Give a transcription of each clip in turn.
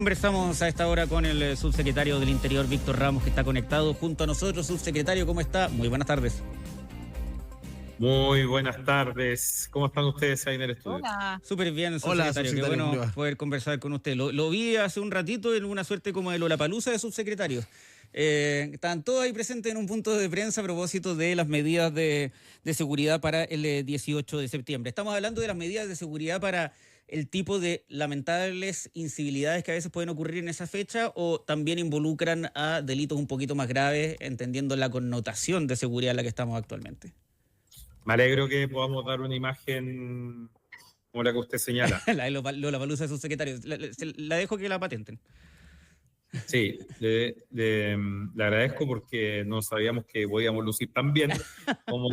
Conversamos a esta hora con el subsecretario del Interior, Víctor Ramos, que está conectado junto a nosotros. Subsecretario, ¿cómo está? Muy buenas tardes. Muy buenas tardes. ¿Cómo están ustedes ahí en el estudio? Hola. Súper bien, Hola, subsecretario. Qué subsecretario, ¿cómo le bueno va? poder conversar con usted. Lo vi hace un ratito en una suerte como de Lollapalooza de subsecretarios. Estaban todos ahí presentes en un punto de prensa a propósito de las medidas de seguridad para el 18 de septiembre. Estamos hablando de las medidas de seguridad para el tipo de lamentables incivilidades que a veces pueden ocurrir en esa fecha, o también involucran a delitos un poquito más graves, entendiendo la connotación de seguridad en la que estamos actualmente. Me alegro que podamos dar una imagen como la que usted señala. La de Lollapalooza de subsecretarios. La dejo que la patenten. Sí, le agradezco porque no sabíamos que podíamos lucir tan bien como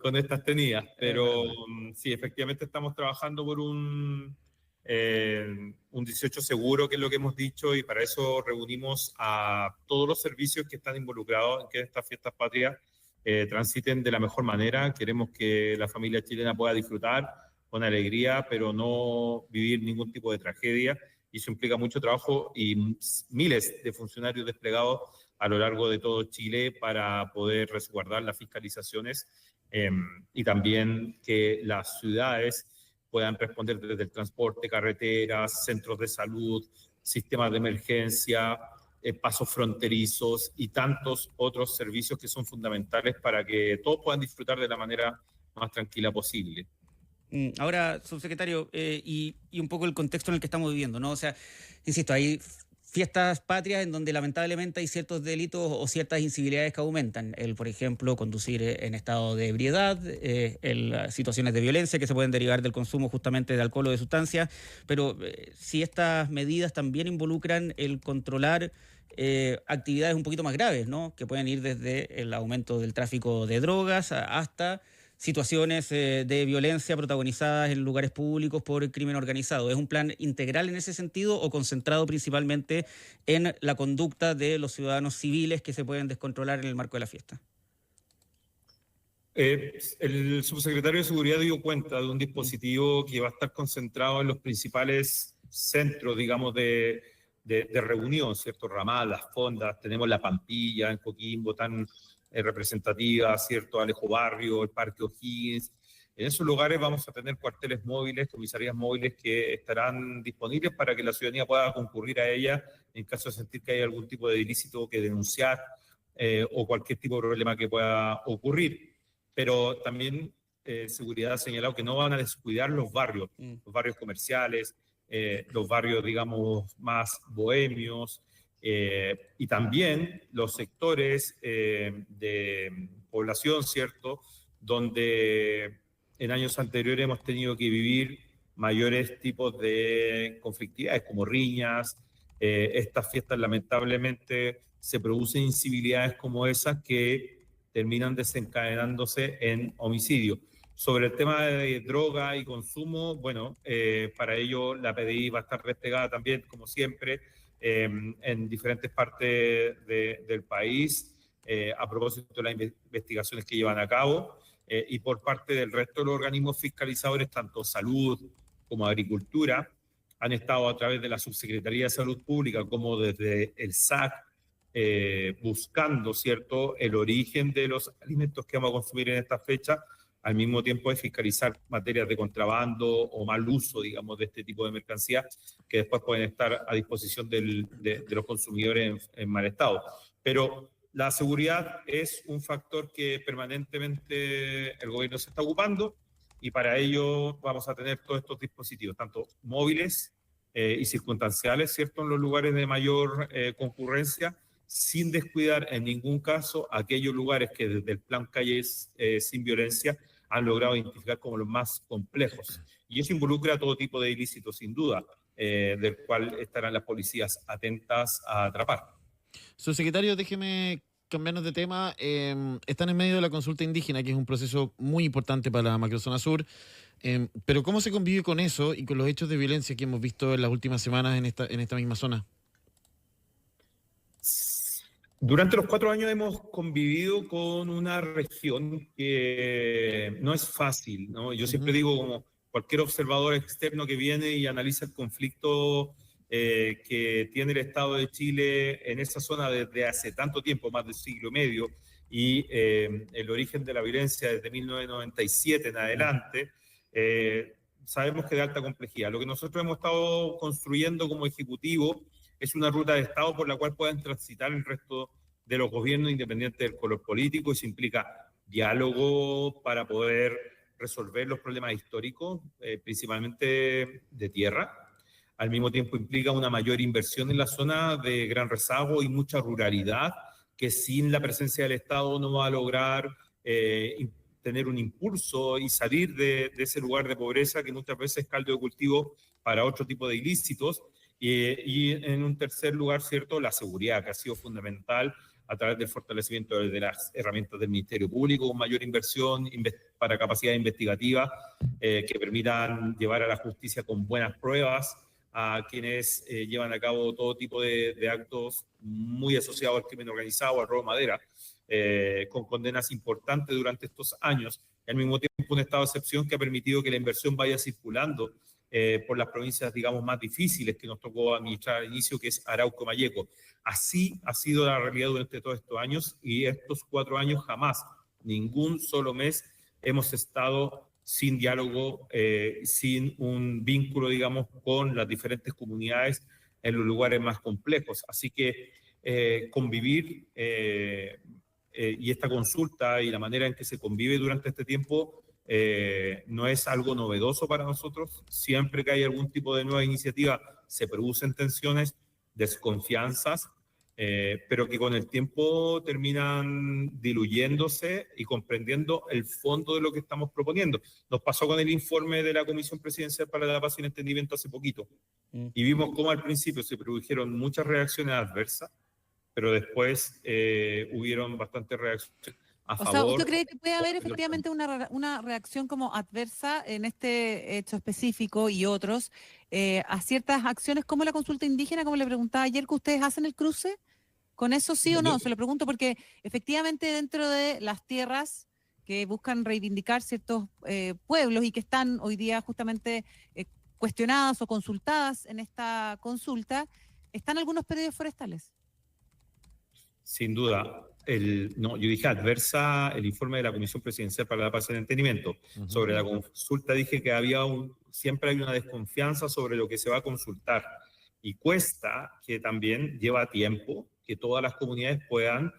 con estas tenidas. Pero sí, efectivamente estamos trabajando por un 18 seguro, que es lo que hemos dicho, y para eso reunimos a todos los servicios que están involucrados en que estas fiestas patrias transiten de la mejor manera. Queremos que la familia chilena pueda disfrutar con alegría, pero no vivir ningún tipo de tragedia. Y eso implica mucho trabajo y miles de funcionarios desplegados a lo largo de todo Chile para poder resguardar las fiscalizaciones y también que las ciudades puedan responder desde el transporte, carreteras, centros de salud, sistemas de emergencia, pasos fronterizos y tantos otros servicios que son fundamentales para que todos puedan disfrutar de la manera más tranquila posible. Ahora, subsecretario, y un poco el contexto en el que estamos viviendo, ¿no? O sea, insisto, hay fiestas patrias en donde lamentablemente hay ciertos delitos o ciertas incivilidades que aumentan. Por ejemplo, conducir en estado de ebriedad, situaciones de violencia que se pueden derivar del consumo justamente de alcohol o de sustancias, pero si estas medidas también involucran el controlar actividades un poquito más graves, ¿no? Que pueden ir desde el aumento del tráfico de drogas hasta situaciones de violencia protagonizadas en lugares públicos por el crimen organizado. ¿Es un plan integral en ese sentido o concentrado principalmente en la conducta de los ciudadanos civiles que se pueden descontrolar en el marco de la fiesta? El subsecretario de Seguridad dio cuenta de un dispositivo que va a estar concentrado en los principales centros, digamos, de reunión, ¿cierto? Ramadas, fondas, tenemos la Pampilla en Coquimbo, tan representativa, ¿cierto? Alejo Barrio, el Parque O'Higgins. En esos lugares vamos a tener cuarteles móviles, comisarías móviles que estarán disponibles para que la ciudadanía pueda concurrir a ellas en caso de sentir que hay algún tipo de ilícito que denunciar o cualquier tipo de problema que pueda ocurrir. Pero también Seguridad ha señalado que no van a descuidar los barrios comerciales, los barrios, digamos, más bohemios, y también los sectores de población, ¿cierto?, donde en años anteriores hemos tenido que vivir mayores tipos de conflictividades, como riñas. Estas fiestas lamentablemente se producen incivilidades como esas que terminan desencadenándose en homicidio. Sobre el tema de droga y consumo, bueno, para ello la PDI va a estar desplegada también, como siempre, en diferentes partes del país, a propósito de las investigaciones que llevan a cabo, y por parte del resto de los organismos fiscalizadores, tanto salud como agricultura, han estado a través de la Subsecretaría de Salud Pública como desde el SAC, buscando, ¿cierto?, el origen de los alimentos que vamos a consumir en esta fecha, al mismo tiempo de fiscalizar materias de contrabando o mal uso, digamos, de este tipo de mercancías que después pueden estar a disposición de los consumidores en mal estado. Pero la seguridad es un factor que permanentemente el gobierno se está ocupando, y para ello vamos a tener todos estos dispositivos, tanto móviles y circunstanciales, ¿cierto?, en los lugares de mayor concurrencia, sin descuidar en ningún caso aquellos lugares que desde el plan Calles sin Violencia han logrado identificar como los más complejos. Y eso involucra todo tipo de ilícitos, sin duda, del cual estarán las policías atentas a atrapar. Subsecretario, déjeme cambiarnos de tema. Están en medio de la consulta indígena, que es un proceso muy importante para la macrozona sur. Pero ¿cómo se convive con eso y con los hechos de violencia que hemos visto en las últimas semanas en esta misma zona? Durante los 4 años hemos convivido con una región que no es fácil, ¿no? Yo siempre digo como cualquier observador externo que viene y analiza el conflicto que tiene el Estado de Chile en esa zona desde hace tanto tiempo, más de siglo y medio, y el origen de la violencia desde 1997 en adelante, sabemos que de alta complejidad. Lo que nosotros hemos estado construyendo como Ejecutivo es una ruta de Estado por la cual puedan transitar el resto de los gobiernos independientes del color político, y eso implica diálogo para poder resolver los problemas históricos, principalmente de tierra. Al mismo tiempo implica una mayor inversión en la zona de gran rezago y mucha ruralidad, que sin la presencia del Estado no va a lograr tener un impulso y salir de ese lugar de pobreza que muchas veces es caldo de cultivo para otro tipo de ilícitos. Y en un tercer lugar, ¿cierto?, la seguridad, que ha sido fundamental a través del fortalecimiento de las herramientas del Ministerio Público, con mayor inversión para capacidades investigativas que permitan llevar a la justicia con buenas pruebas a quienes llevan a cabo todo tipo de actos muy asociados al crimen organizado, al robo de madera, con condenas importantes durante estos años, y al mismo tiempo un estado de excepción que ha permitido que la inversión vaya circulando por las provincias, digamos, más difíciles que nos tocó administrar al inicio, que es Arauco y Malleco. Así ha sido la realidad durante todos estos años, y estos 4 años jamás, ningún solo mes, hemos estado sin diálogo, sin un vínculo, digamos, con las diferentes comunidades en los lugares más complejos. Así que convivir y esta consulta y la manera en que se convive durante este tiempo no es algo novedoso para nosotros. Siempre que hay algún tipo de nueva iniciativa se producen tensiones, desconfianzas, pero que con el tiempo terminan diluyéndose y comprendiendo el fondo de lo que estamos proponiendo. Nos pasó con el informe de la Comisión Presidencial para la Paz y el Entendimiento hace poquito, y vimos cómo al principio se produjeron muchas reacciones adversas, pero después hubieron bastantes reacciones a favor. O sea, ¿usted cree que puede haber efectivamente una reacción como adversa en este hecho específico y otros a ciertas acciones como la consulta indígena, como le preguntaba ayer, que ustedes hacen el cruce? ¿Con eso sí o no? Se lo pregunto porque efectivamente dentro de las tierras que buscan reivindicar ciertos pueblos y que están hoy día justamente cuestionadas o consultadas en esta consulta, están algunos predios forestales. Sin duda. No, yo dije adversa el informe de la Comisión Presidencial para la Paz y el Entendimiento. Sobre la consulta dije que siempre hay una desconfianza sobre lo que se va a consultar, y cuesta, que también lleva tiempo, que todas las comunidades puedan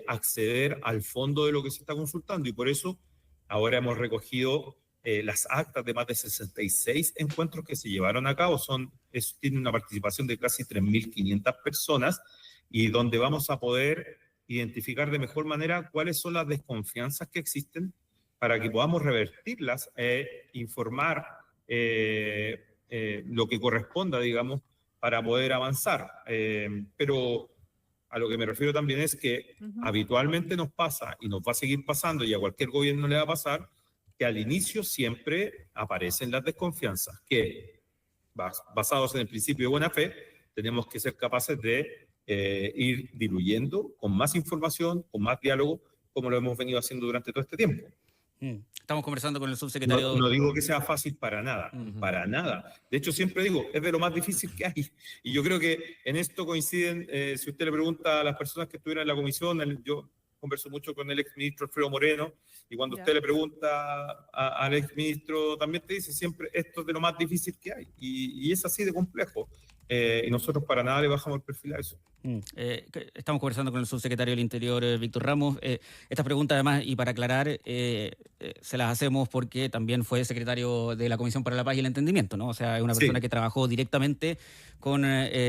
acceder al fondo de lo que se está consultando, y por eso ahora hemos recogido las actas de más de 66 encuentros que se llevaron a cabo. Eso tiene una participación de casi 3.500 personas, y donde vamos a poder identificar de mejor manera cuáles son las desconfianzas que existen para que podamos revertirlas, informar lo que corresponda, digamos, para poder avanzar. Pero a lo que me refiero también es que habitualmente nos pasa, y nos va a seguir pasando, y a cualquier gobierno le va a pasar, que al inicio siempre aparecen las desconfianzas, que basados en el principio de buena fe, tenemos que ser capaces de ir diluyendo con más información, con más diálogo, como lo hemos venido haciendo durante todo este tiempo. Estamos conversando con el subsecretario. No digo que sea fácil para nada, para nada. De hecho, siempre digo, es de lo más difícil que hay. Y yo creo que en esto coinciden, si usted le pregunta a las personas que estuvieron en la comisión, yo converso mucho con el exministro Alfredo Moreno, y cuando usted le pregunta al exministro, también te dice siempre, esto es de lo más difícil que hay. Y es así de complejo. Y nosotros para nada le bajamos el perfil a eso. Estamos conversando con el subsecretario del Interior, Víctor Ramos. Estas preguntas, además, y para aclarar, se las hacemos porque también fue secretario de la Comisión para la Paz y el Entendimiento, ¿no? O sea, es una persona que trabajó directamente con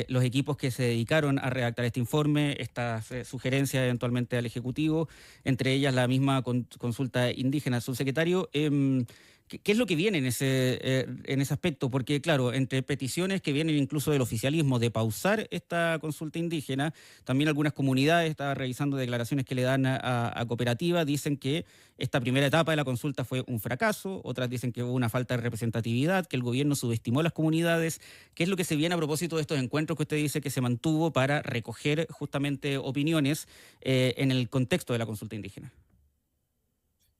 los equipos que se dedicaron a redactar este informe, estas sugerencias eventualmente al Ejecutivo, entre ellas la misma consulta indígena. Subsecretario, ¿qué es lo que viene en ese aspecto? Porque, claro, entre peticiones que vienen incluso del oficialismo de pausar esta consulta indígena, también algunas comunidades, estaba revisando declaraciones que le dan a cooperativas, dicen que esta primera etapa de la consulta fue un fracaso, otras dicen que hubo una falta de representatividad, que el gobierno subestimó a las comunidades. ¿Qué es lo que se viene a propósito de estos encuentros que usted dice que se mantuvo para recoger justamente opiniones en el contexto de la consulta indígena?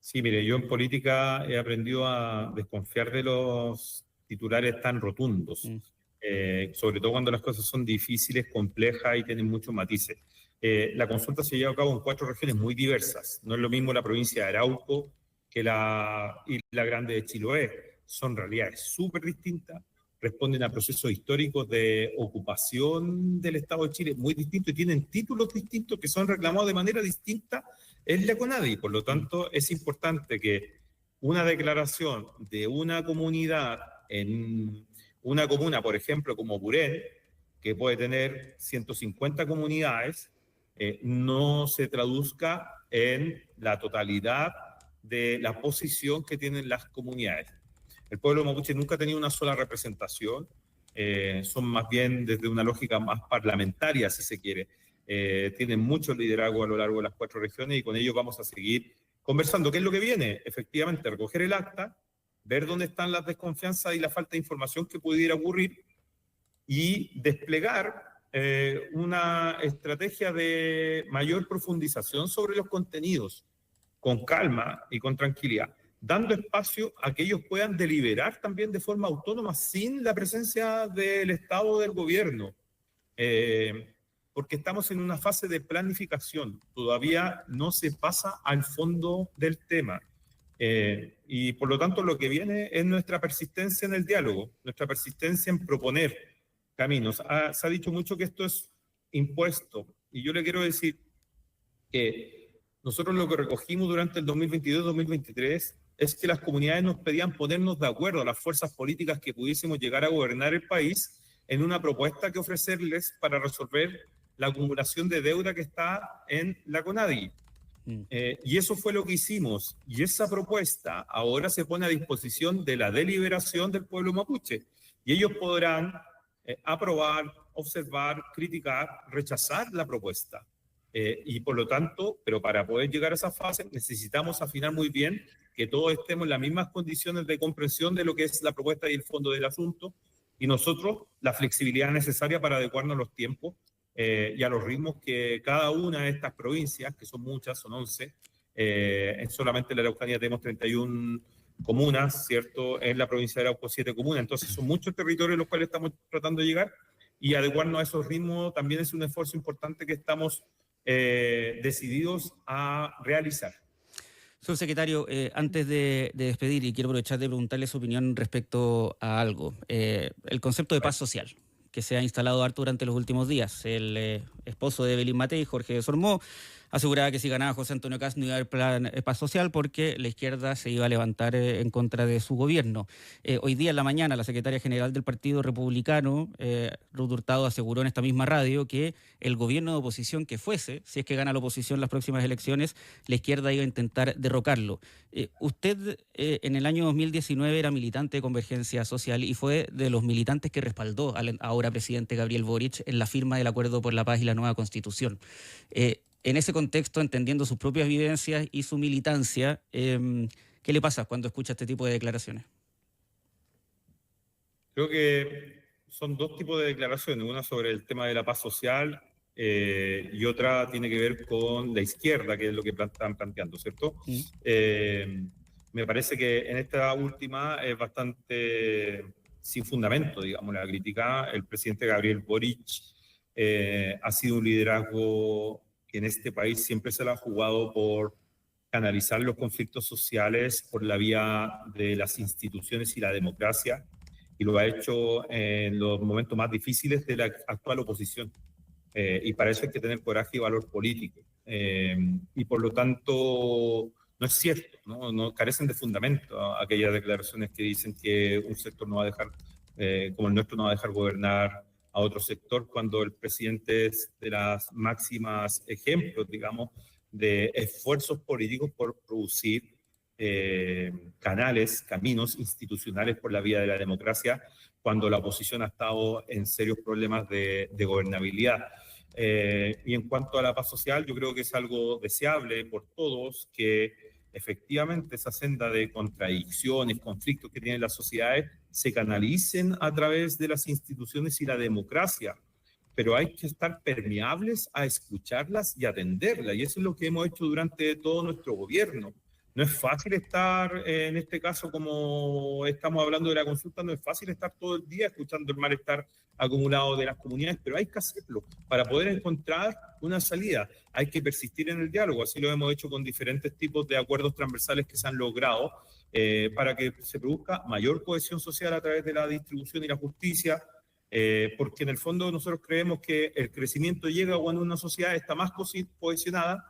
Sí, mire, yo en política he aprendido a desconfiar de los titulares tan rotundos, sobre todo cuando las cosas son difíciles, complejas y tienen muchos matices. La consulta se lleva a cabo en 4 regiones muy diversas. No es lo mismo la provincia de Arauco que la Isla Grande de Chiloé. Son realidades súper distintas, responden a procesos históricos de ocupación del Estado de Chile muy distintos y tienen títulos distintos que son reclamados de manera distinta en la CONADI. Por lo tanto, es importante que una declaración de una comunidad en una comuna, por ejemplo, como Purén, que puede tener 150 comunidades, no se traduzca en la totalidad de la posición que tienen las comunidades. El pueblo mapuche nunca ha tenido una sola representación, son más bien desde una lógica más parlamentaria, si se quiere. Tienen mucho liderazgo a lo largo de las 4 regiones y con ellos vamos a seguir conversando. ¿Qué es lo que viene? Efectivamente, recoger el acta, ver dónde están las desconfianzas y la falta de información que pudiera ocurrir y desplegar una estrategia de mayor profundización sobre los contenidos, con calma y con tranquilidad, dando espacio a que ellos puedan deliberar también de forma autónoma sin la presencia del Estado o del gobierno. Porque estamos en una fase de planificación, todavía no se pasa al fondo del tema. Y por lo tanto lo que viene es nuestra persistencia en el diálogo, nuestra persistencia en proponer caminos. Se ha dicho mucho que esto es impuesto, y yo le quiero decir que nosotros lo que recogimos durante el 2022-2023 es que las comunidades nos pedían ponernos de acuerdo a las fuerzas políticas que pudiésemos llegar a gobernar el país en una propuesta que ofrecerles para resolver la acumulación de deuda que está en la CONADI. Y eso fue lo que hicimos. Y esa propuesta ahora se pone a disposición de la deliberación del pueblo mapuche. Y ellos podrán aprobar, observar, criticar, rechazar la propuesta. Y por lo tanto, pero para poder llegar a esa fase necesitamos afinar muy bien que todos estemos en las mismas condiciones de comprensión de lo que es la propuesta y el fondo del asunto, y nosotros la flexibilidad necesaria para adecuarnos a los tiempos y a los ritmos que cada una de estas provincias, que son muchas, son 11, solamente en la Araucanía tenemos 31 comunas, ¿cierto? En la provincia de Arauco 7 comunas, entonces son muchos territorios en los cuales estamos tratando de llegar, y adecuarnos a esos ritmos también es un esfuerzo importante que estamos decididos a realizar. Subsecretario, antes de despedir, y quiero aprovechar de preguntarle su opinión respecto a algo, el concepto de paz social, que se ha instalado harto durante los últimos días. El esposo de Evelyn Matei, Jorge de Sormó, aseguraba que si ganaba José Antonio Kast no iba a haber plan paz social porque la izquierda se iba a levantar en contra de su gobierno. Hoy día en la mañana la secretaria general del Partido Republicano, Ruth Hurtado, aseguró en esta misma radio que el gobierno de oposición que fuese, si es que gana la oposición las próximas elecciones, la izquierda iba a intentar derrocarlo. Usted en el año 2019 era militante de Convergencia Social y fue de los militantes que respaldó al ahora presidente Gabriel Boric en la firma del Acuerdo por la Paz y la nueva Constitución. En ese contexto, entendiendo sus propias vivencias y su militancia, ¿qué le pasa cuando escucha este tipo de declaraciones? Creo que son 2 tipos de declaraciones, una sobre el tema de la paz social y otra tiene que ver con la izquierda, que es lo que están planteando, ¿cierto? Me parece que en esta última es bastante sin fundamento, digamos, la crítica. El presidente Gabriel Boric ha sido un liderazgo que en este país siempre se la ha jugado por canalizar los conflictos sociales por la vía de las instituciones y la democracia, y lo ha hecho en los momentos más difíciles de la actual oposición. Y para eso hay que tener coraje y valor político. Y por lo tanto, no es cierto, no carecen de fundamento aquellas declaraciones que dicen que un sector no va a dejar, como el nuestro, no va a dejar gobernar a otro sector, cuando el presidente es de las máximas ejemplos, digamos, de esfuerzos políticos por producir caminos institucionales por la vía de la democracia, cuando la oposición ha estado en serios problemas de gobernabilidad. Y en cuanto a la paz social, yo creo que es algo deseable por todos que efectivamente esa senda de contradicciones, conflictos que tienen las sociedades se canalicen a través de las instituciones y la democracia, pero hay que estar permeables a escucharlas y atenderlas, y eso es lo que hemos hecho durante todo nuestro gobierno. no es fácil estar, en este caso, como estamos hablando de la consulta, no es fácil estar todo el día escuchando el malestar acumulado de las comunidades, pero hay que hacerlo para poder encontrar una salida. Hay que persistir en el diálogo, así lo hemos hecho con diferentes tipos de acuerdos transversales que se han logrado, para que se produzca mayor cohesión social a través de la distribución y la justicia, porque en el fondo nosotros creemos que el crecimiento llega cuando una sociedad está más cohesionada,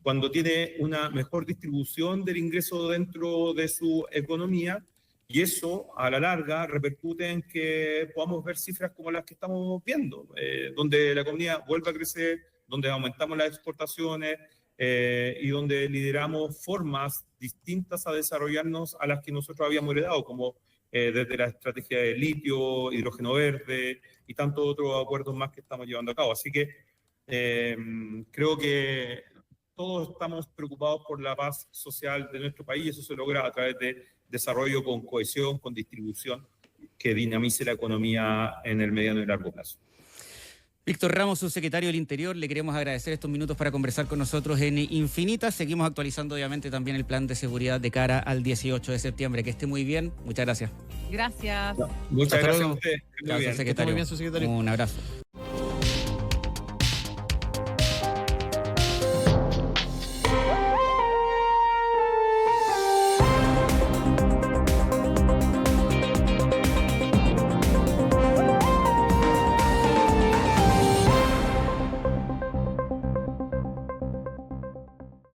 cuando tiene una mejor distribución del ingreso dentro de su economía, y eso a la larga repercute en que podamos ver cifras como las que estamos viendo, donde la economía vuelve a crecer, donde aumentamos las exportaciones, y donde lideramos formas distintas a desarrollarnos a las que nosotros habíamos heredado, como desde la estrategia de litio, hidrógeno verde y tantos otros acuerdos más que estamos llevando a cabo. Así que creo que todos estamos preocupados por la paz social de nuestro país, y eso se logra a través de desarrollo con cohesión, con distribución, que dinamice la economía en el mediano y largo plazo. Víctor Ramos, subsecretario del Interior, le queremos agradecer estos minutos para conversar con nosotros en Infinita. Seguimos actualizando obviamente también el plan de seguridad de cara al 18 de septiembre. Que esté muy bien. Muchas gracias. Gracias. Muchas Hasta gracias a luego. ustedes. Que esté muy Chao, bien. subsecretario. Muy bien, subsecretario. Un abrazo.